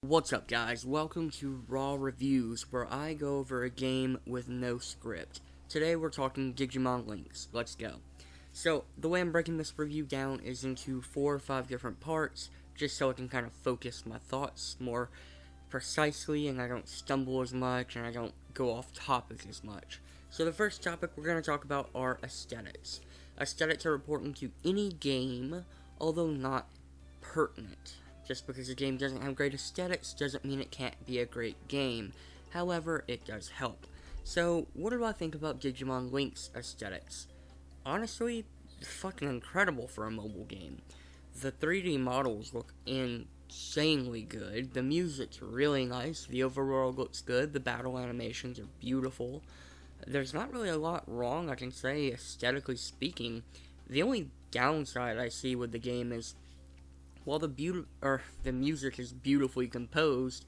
What's up, guys? Welcome to Raw Reviews, where I go over a game with no script. Today we're talking Digimon Links. Let's go. So, the way I'm breaking this review down is into 4 or 5 different parts, just so I can kind of focus my thoughts more precisely, and I don't stumble as much, and I don't go off topic as much. So the first topic we're going to talk about are aesthetics. Aesthetics are important to any game, although not pertinent. Just because a game doesn't have great aesthetics doesn't mean it can't be a great game. However, it does help. So, what do I think about Digimon Links aesthetics? Honestly, fucking incredible for a mobile game. The 3D models look insanely good. The music's really nice. The overworld looks good. The battle animations are beautiful. There's not really a lot wrong, I can say, aesthetically speaking. The only downside I see with the game is, while the music is beautifully composed,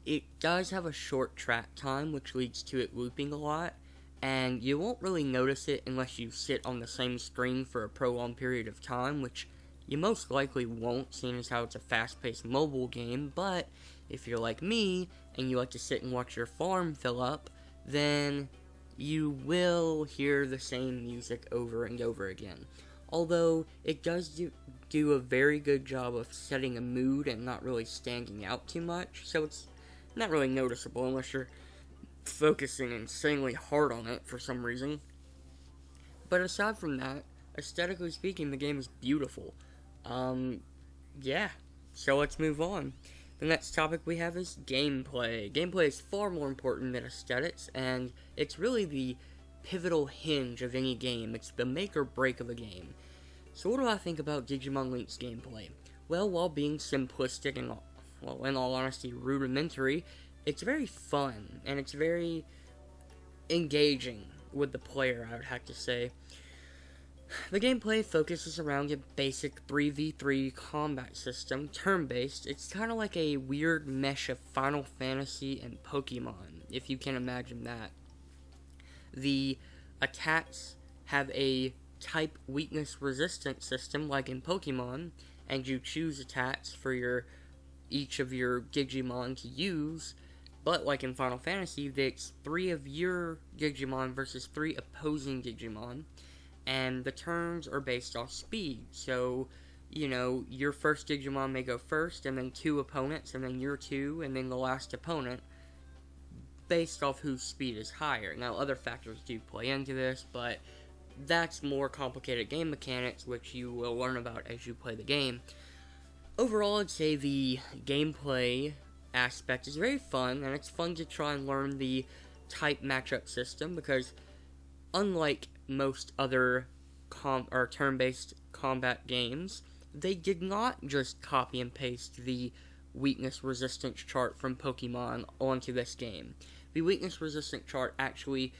it does have a short track time, which leads to it looping a lot, and you won't really notice it unless you sit on the same screen for a prolonged period of time, which you most likely won't, seeing as how it's a fast-paced mobile game. But if you're like me, and you like to sit and watch your farm fill up, then you will hear the same music over and over again. Although, it does do a very good job of setting a mood and not really standing out too much, so it's not really noticeable unless you're focusing insanely hard on it for some reason. But aside from that, aesthetically speaking, the game is beautiful. Yeah, so let's move on. The next topic we have is gameplay. Gameplay is far more important than aesthetics, and it's really the pivotal hinge of any game. It's the make or break of a game. So what do I think about Digimon Links gameplay? Well, while being simplistic and, in all honesty, rudimentary, it's very fun, and it's very engaging with the player, I would have to say. The gameplay focuses around a basic 3v3 combat system, turn-based. It's kind of like a weird mesh of Final Fantasy and Pokemon, if you can imagine that. The attacks have a type weakness resistance system like in Pokemon, and you choose attacks for each of your Digimon to use. But like in Final Fantasy, it's 3 of your Digimon versus 3 opposing Digimon, and the turns are based off speed. So, your first Digimon may go first, and then 2 opponents, and then your 2, and then the last opponent, based off whose speed is higher. Now, other factors do play into this, but that's more complicated game mechanics, which you will learn about as you play the game. Overall, I'd say the gameplay aspect is very fun, and it's fun to try and learn the type matchup system, because unlike most other turn-based combat games, they did not just copy and paste the weakness resistance chart from Pokemon onto this game. The weakness resistance chart actually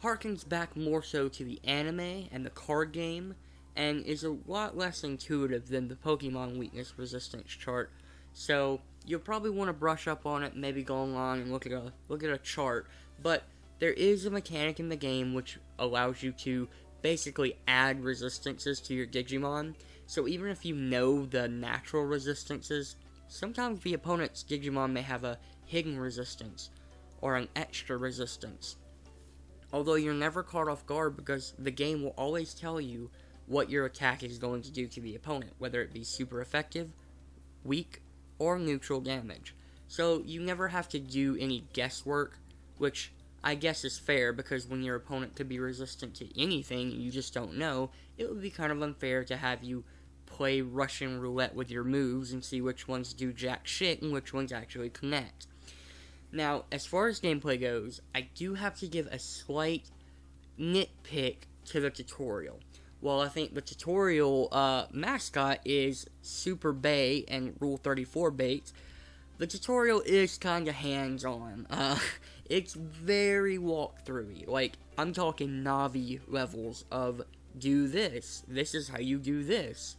harkens back more so to the anime and the card game, and is a lot less intuitive than the Pokemon weakness resistance chart. So you'll probably want to brush up on it, maybe go online and look at a chart. But there is a mechanic in the game which allows you to basically add resistances to your Digimon. So even if you know the natural resistances, sometimes the opponent's Digimon may have a hidden resistance or an extra resistance. Although you're never caught off guard, because the game will always tell you what your attack is going to do to the opponent, whether it be super effective, weak, or neutral damage. So you never have to do any guesswork, which I guess is fair, because when your opponent could be resistant to anything you just don't know, it would be kind of unfair to have you play Russian roulette with your moves and see which ones do jack shit and which ones actually connect. Now, as far as gameplay goes, I do have to give a slight nitpick to the tutorial. While I think the tutorial mascot is Super Bay and Rule 34 bait, the tutorial is kind of hands-on. It's very walkthrough-y. Like, I'm talking Navi levels of, do this is how you do this.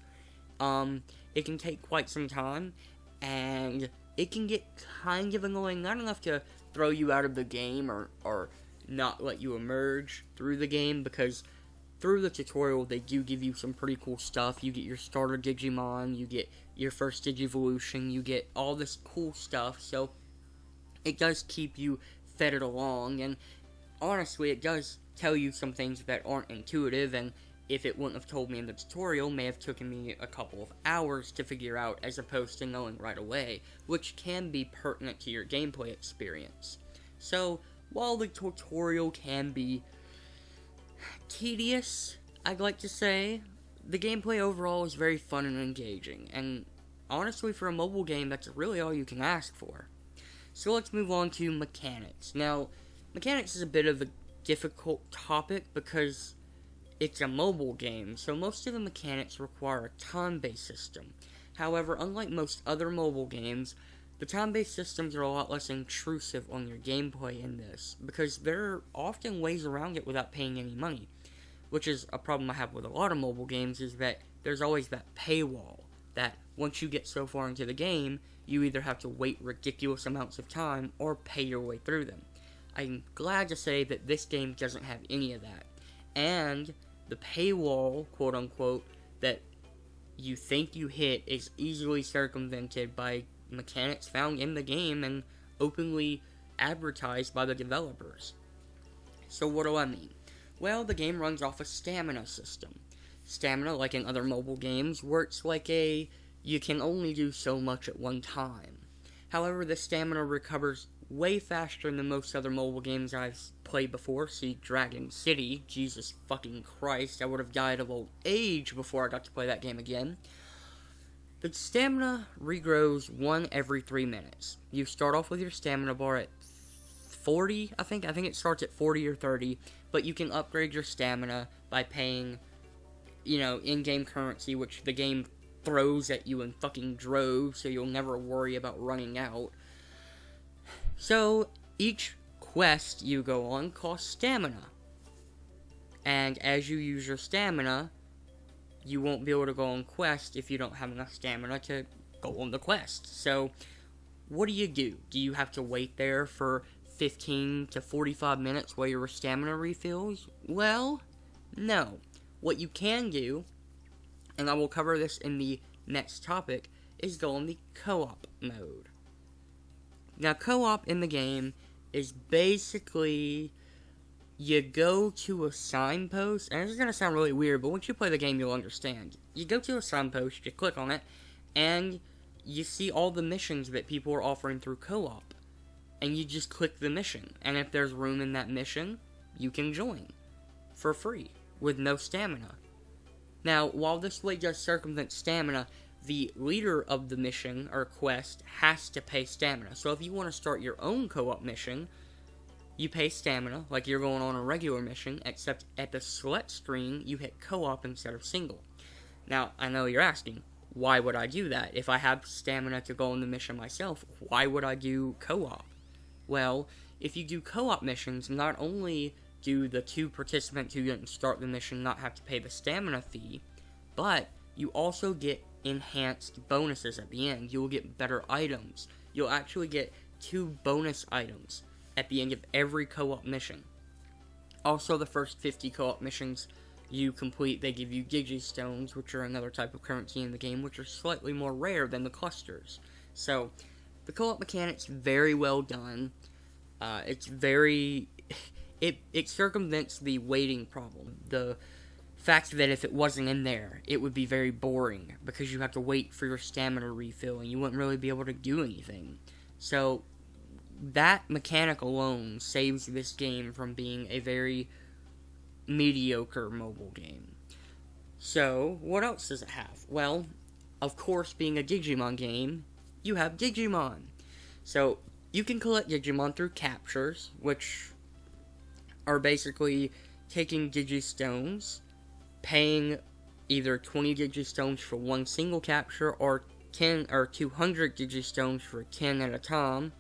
It can take quite some time, and it can get kind of annoying, not enough to throw you out of the game or not let you emerge through the game, because through the tutorial, they do give you some pretty cool stuff. You get your starter Digimon, you get your first Digivolution, you get all this cool stuff, so it does keep you fed it along, and honestly, it does tell you some things that aren't intuitive, and if it wouldn't have told me in the tutorial, may have taken me a couple of hours to figure out, as opposed to knowing right away, which can be pertinent to your gameplay experience. So, while the tutorial can be tedious, I'd like to say, the gameplay overall is very fun and engaging, and honestly, for a mobile game, that's really all you can ask for. So let's move on to mechanics. Now, mechanics is a bit of a difficult topic because it's a mobile game, so most of the mechanics require a time-based system. However, unlike most other mobile games, the time-based systems are a lot less intrusive on your gameplay in this, because there are often ways around it without paying any money, which is a problem I have with a lot of mobile games, is that there's always that paywall, that once you get so far into the game, you either have to wait ridiculous amounts of time or pay your way through them. I'm glad to say that this game doesn't have any of that, and the paywall, quote-unquote, that you think you hit is easily circumvented by mechanics found in the game and openly advertised by the developers. So what do I mean? Well, the game runs off a stamina system. Stamina, like in other mobile games, works like you can only do so much at one time. However, the stamina recovers way faster than most other mobile games I've played before. See Dragon City. Jesus fucking Christ, I would have died of old age before I got to play that game again. The stamina regrows 1 every 3 minutes. You start off with your stamina bar at 40, I think it starts at 40 or 30, but you can upgrade your stamina by paying, in-game currency, which the game throws at you in fucking droves, so you'll never worry about running out. So, each quest you go on costs stamina. And as you use your stamina, you won't be able to go on quest if you don't have enough stamina to go on the quest. So, what do? Do you have to wait there for 15 to 45 minutes while your stamina refills? Well, no. What you can do, and I will cover this in the next topic, is go on the co-op mode. Now, co-op in the game is basically, you go to a signpost, and this is going to sound really weird, but once you play the game, you'll understand. You go to a signpost, you click on it, and you see all the missions that people are offering through co-op. And you just click the mission, and if there's room in that mission, you can join for free, with no stamina. Now, while this way does circumvent stamina, the leader of the mission, or quest, has to pay stamina. So if you want to start your own co-op mission, you pay stamina, like you're going on a regular mission, except at the select screen, you hit co-op instead of single. Now, I know you're asking, why would I do that? If I have stamina to go on the mission myself, why would I do co-op? Well, if you do co-op missions, not only do the 2 participants who didn't start the mission not have to pay the stamina fee, but you also get enhanced bonuses at the end. You'll get better items. You'll actually get 2 bonus items at the end of every co-op mission. Also, the first 50 co-op missions you complete, they give you Digistones, which are another type of currency in the game, which are slightly more rare than the clusters. So, the co-op mechanic's very well done. It's very... It circumvents the waiting problem. The fact that if it wasn't in there, it would be very boring, because you have to wait for your stamina refill, and you wouldn't really be able to do anything. So, that mechanic alone saves this game from being a very mediocre mobile game. So, what else does it have? Well, of course, being a Digimon game, you have Digimon. So, you can collect Digimon through captures, which are basically taking Digistones, paying either 20 Digistones for one single capture, or 10 or 200 Digistones for 10 at a time.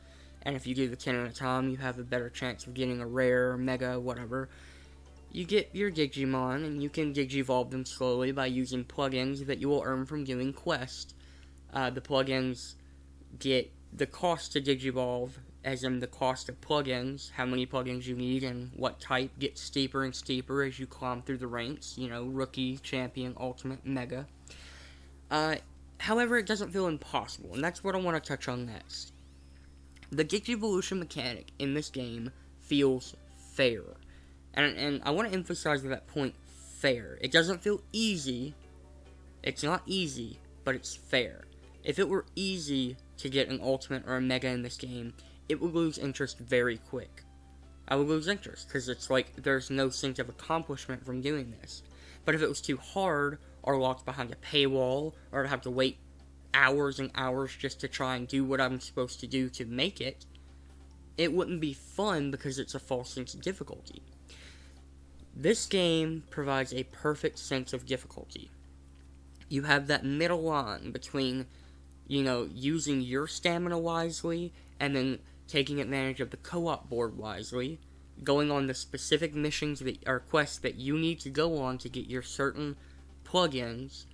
And if you do the 10 at a time, you have a better chance of getting a rare, mega, whatever. You get your Digimon, and you can Digivolve them slowly by using plugins that you will earn from doing quests. The plugins get the cost to Digivolve, as in the cost of plugins, how many plugins you need and what type, gets steeper and steeper as you climb through the ranks, rookie, champion, ultimate, mega. However, it doesn't feel impossible, and that's what I want to touch on next. The Digivolution mechanic in this game feels fair, and I want to emphasize that point, fair. It doesn't feel easy. It's not easy, but it's fair. If it were easy to get an ultimate or a mega in this game, it would lose interest very quick. I would lose interest, because it's like there's no sense of accomplishment from doing this. But if it was too hard, or locked behind a paywall, or I'd have to wait hours and hours just to try and do what I'm supposed to do to make it, it wouldn't be fun because it's a false sense of difficulty. This game provides a perfect sense of difficulty. You have that middle line between, using your stamina wisely, and then taking advantage of the co-op board wisely, going on the specific missions or quests that you need to go on to get your certain plugins,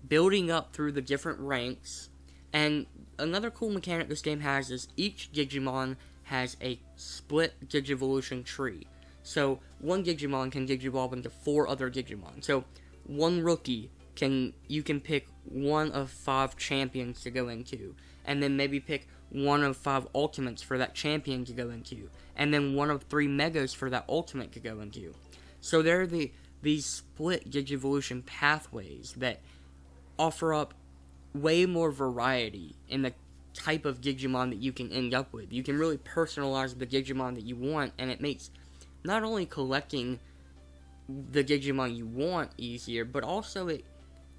building up through the different ranks. And another cool mechanic this game has is each Digimon has a split Digivolution tree. So one Digimon can Digivolve into 4 other Digimon. So one rookie you can pick one of 5 champions to go into, and then maybe pick one of 5 ultimates for that champion to go into, and then one of 3 megas for that ultimate to go into. So there are these split Digivolution pathways that offer up way more variety in the type of Digimon that you can end up with. You can really personalize the Digimon that you want, and it makes not only collecting the Digimon you want easier, but also it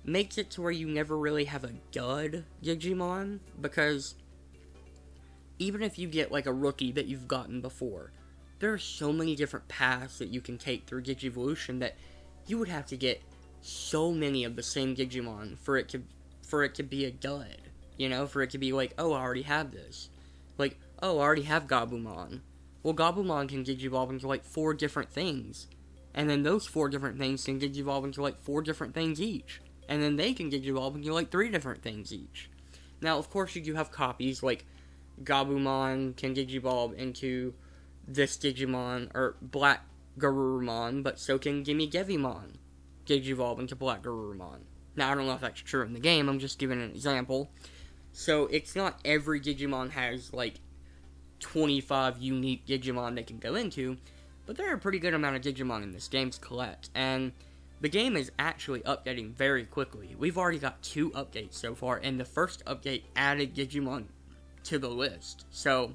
makes it to where you never really have a dud Digimon, because even if you get like a rookie that you've gotten before, there are so many different paths that you can take through Digivolution that you would have to get so many of the same Digimon for it to be a dud, for it to be like, oh, I already have this. Like, oh, I already have Gabumon. Well, Gabumon can Digivolve into like 4 different things, and then those 4 different things can Digivolve into like 4 different things each, and then they can Digivolve into like 3 different things each. Now, of course, you do have copies, like Gabumon can Digivolve into this Digimon, or Black Garurumon, but so can Gimme-Gevimon Digivolve into Black Garurumon. Now, I don't know if that's true in the game, I'm just giving an example. So, it's not every Digimon has, like, 25 unique Digimon they can go into, but there are a pretty good amount of Digimon in this game to collect, and the game is actually updating very quickly. We've already got 2 updates so far, and the first update added Digimon to the list. So,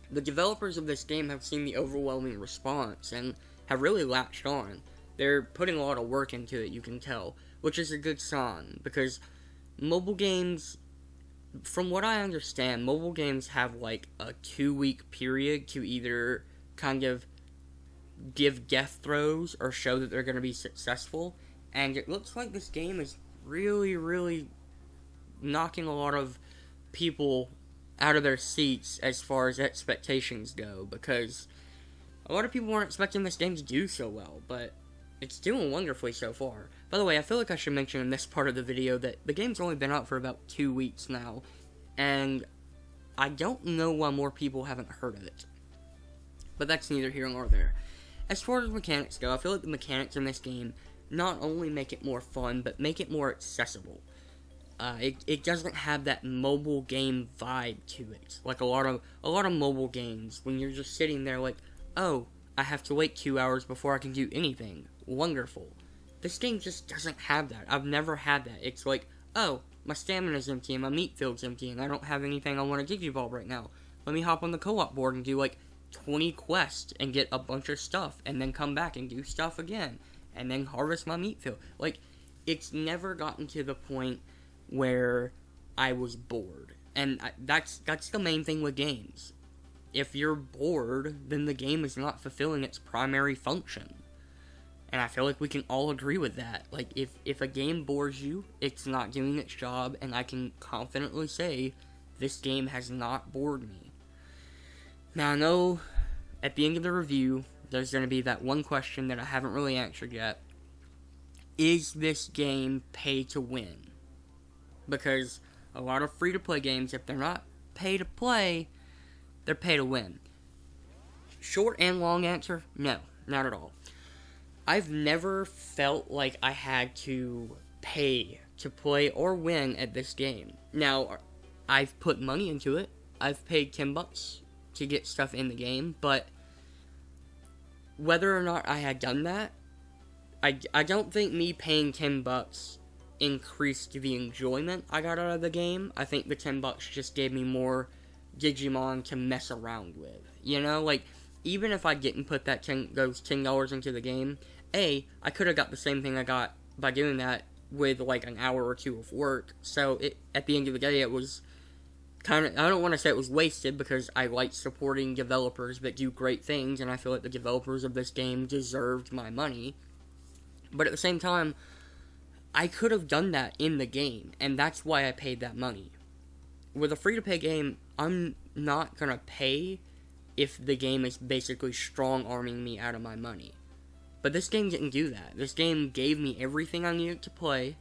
the developers of this game have seen the overwhelming response, and have really latched on. They're putting a lot of work into it, you can tell, which is a good sign, because mobile games, from what I understand, mobile games have like a 2-week period to either kind of give death throes or show that they're going to be successful, and it looks like this game is really, really knocking a lot of people out of their seats as far as expectations go, because a lot of people weren't expecting this game to do so well, but it's doing wonderfully so far. By the way, I feel like I should mention in this part of the video that the game's only been out for about 2 weeks now, and I don't know why more people haven't heard of it. But that's neither here nor there. As far as mechanics go, I feel like the mechanics in this game not only make it more fun, but make it more accessible. It doesn't have that mobile game vibe to it. Like a lot of mobile games, when you're just sitting there like, oh, I have to wait 2 hours before I can do anything. Wonderful. This game just doesn't have that. I've never had that. It's like, oh, my stamina's empty and my meat field's empty and I don't have anything I want to Digivolve right now. Let me hop on the co-op board and do like 20 quests and get a bunch of stuff and then come back and do stuff again and then harvest my meat field. Like, it's never gotten to the point where I was bored. And that's the main thing with games. If you're bored, then the game is not fulfilling its primary function. And I feel like we can all agree with that. Like, if a game bores you, it's not doing its job, and I can confidently say, this game has not bored me. Now, I know, at the end of the review, there's going to be that one question that I haven't really answered yet. Is this game pay to win? Because a lot of free-to-play games, if they're not pay to play, they're pay to win. Short and long answer, no, not at all. I've never felt like I had to pay to play or win at this game. Now, I've put money into it. I've paid $10 to get stuff in the game, but whether or not I had done that, I don't think me paying $10 increased the enjoyment I got out of the game. I think the $10 just gave me more Digimon to mess around with. You know, like, even if I didn't put those $10 into the game, I could have got the same thing I got by doing that with, like, an hour or two of work. So, at the end of the day, it was kind of, I don't want to say it was wasted, because I like supporting developers that do great things, and I feel like the developers of this game deserved my money. But at the same time, I could have done that in the game, and that's why I paid that money. With a free-to-play game, I'm not gonna pay if the game is basically strong-arming me out of my money. But this game didn't do that. This game gave me everything I needed to play,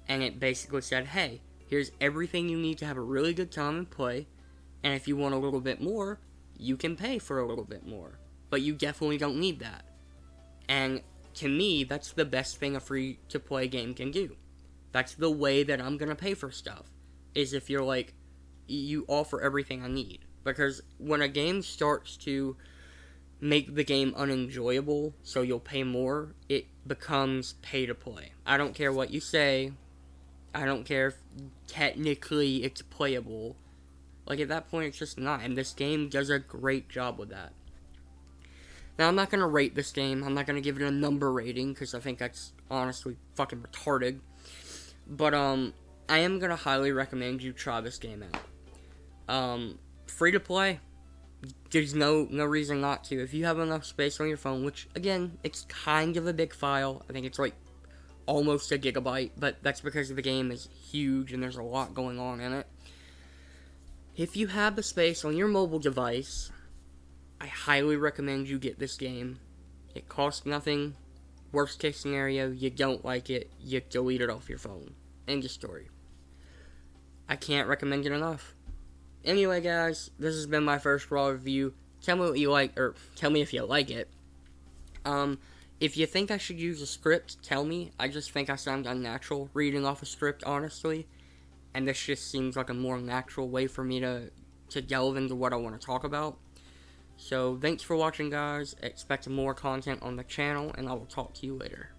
and it basically said, hey, here's everything you need to have a really good time and play, and if you want a little bit more, you can pay for a little bit more. But you definitely don't need that. And to me, that's the best thing a free-to-play game can do. That's the way that I'm gonna pay for stuff, is if you're like, you offer everything I need. Because when a game starts to make the game unenjoyable, so you'll pay more, it becomes pay-to-play. I don't care what you say. I don't care if technically it's playable. Like, at that point, it's just not. And this game does a great job with that. Now, I'm not going to rate this game. I'm not going to give it a number rating, because I think that's honestly fucking retarded. But, I am going to highly recommend you try this game out. Free to play, there's no reason not to. If you have enough space on your phone, which, again, it's kind of a big file. I think it's like almost a gigabyte, but that's because the game is huge and there's a lot going on in it. If you have the space on your mobile device, I highly recommend you get this game. It costs nothing. Worst case scenario, you don't like it, you delete it off your phone. End of story. I can't recommend it enough. Anyway, guys, this has been my first raw review. Tell me what you like, or tell me if you like it. If you think I should use a script, tell me. I just think I sound unnatural reading off a script, honestly. And this just seems like a more natural way for me to delve into what I want to talk about. So, thanks for watching, guys. Expect more content on the channel, and I will talk to you later.